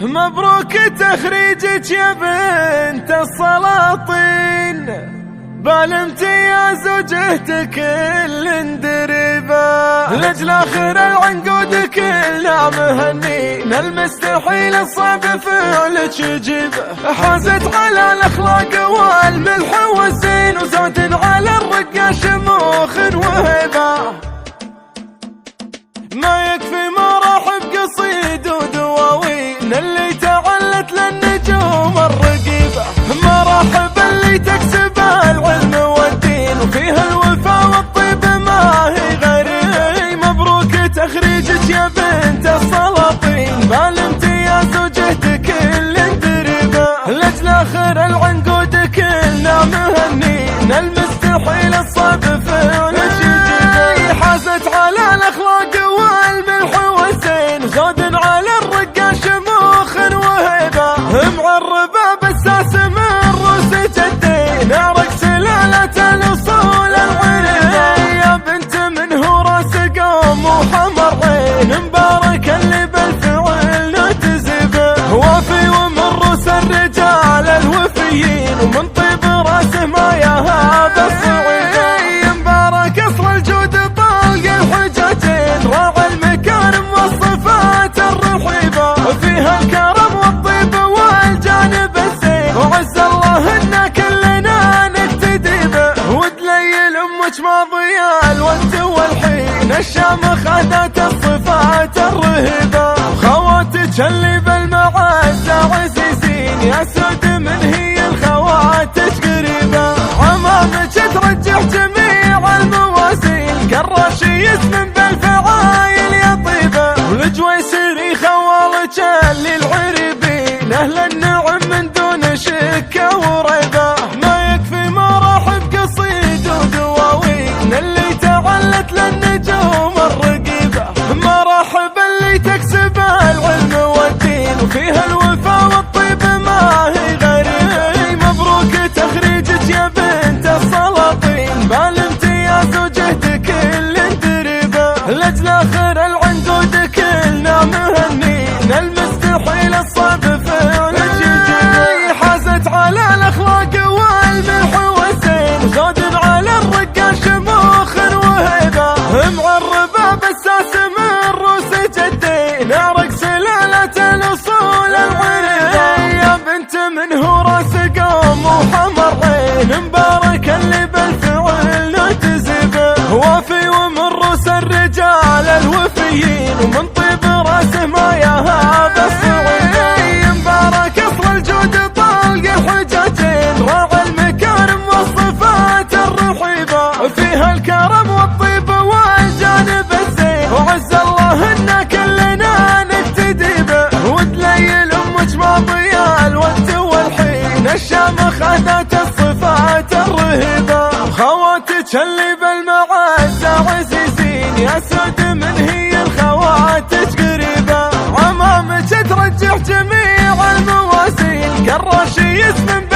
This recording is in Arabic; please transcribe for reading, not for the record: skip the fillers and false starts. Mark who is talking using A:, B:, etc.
A: مبروك تخريجك يا بنت السلاطين، بالامتياز وجهتك كل اندربا، لاجل اخر العنقود كلنا مهنين، المستحيل الصعب فعلك يجيبه، حازت على الاخلاق والملح والزين، وزاد على الرقه شموخ وهبه. ما يكفي مراحب قصيد ودواوين اللي تعلت للنجوم الرقيبه، مراحب اللي تكسب العلم والدين، وفيها الوفا والطيب ما هي غيري. مبروك تخريجك يا بنت السلاطين، بالامتياز وجهتك كل اندربا، لاجل اخر العنقود كلنا مهنين، المستحيل الصعب فعلك يجيبه، حازت على الاخلاق والملح والزين، زاد على الرقه شموخ وهبه، معربه بالساس من روس جدين، اعرق سلاله الاصول العريبه، يا بنت من هو راس قوم وحمر عين، مبارك اللي بالفعل نتزبه، وفي ومن روس الرجال الوفيين، ومن طيب راسه ما يا هذا الصعيد، مبارك اصل الجود طلق الحجاجين، راعى المكارم والصفات الرحيبه، فيها الكرم والطيب والجانب الزين، وعز الله ان كلنا نقتدي به، ودليل امك ماضي الوقت والحين، الشامخ اهدت الصفات الرهيبه، خواتك اللي بالمعزه عزيزين، يا سود من هي الخواتك قريبه، عمامك ترجح جميع الموازين، كالراشي يسمن بالفعايل يا طيبه، والجويسري خوالك اللي العريبين، اهل النعم من دون شك وريبه، ما يكفي مراحب قصيد ودواوين اللي تعلت للنجوم الرقيبه، مراحب اللي تكسب العلم والدين، وفيها الوفا والطيب ما هي غيري. مبروك تخريجك يا بنت السلاطين، بالامتياز وجهتك كل اندربا، لاجل اخر العنقود كلنا مهنين، المستحيل الصعب فعلك يجيبه، حازت على الاخلاق والملح والزين، وزاد على الرقه شموخ وهبه، معربه بالساس من روس جدين، اعرق سلاله الاصول العريبه، يا بنت من هو راس قوم وحمر عين، مبارك اللي بالفعل نتزبه، وفي ومن روس الرجال الوفيين، ومن طيب راسه ما يا هذا الصعيد، مبارك اصل الجود طلق الحجاجين، راعى المكارم والصفات الرحيبه، فيها الكرم والطيب والجانب الزين، وعز الله ان كلنا نقتدي به، ودليل امك ماضي الوقت والحين، الشامخ اهدت الصفات الرهيبه، خواتك اللي بالمعزه عزيزين، يا سود من هي الخواتك قريبه، عمامك ترجح جميع الموازين، كالراشي يسمن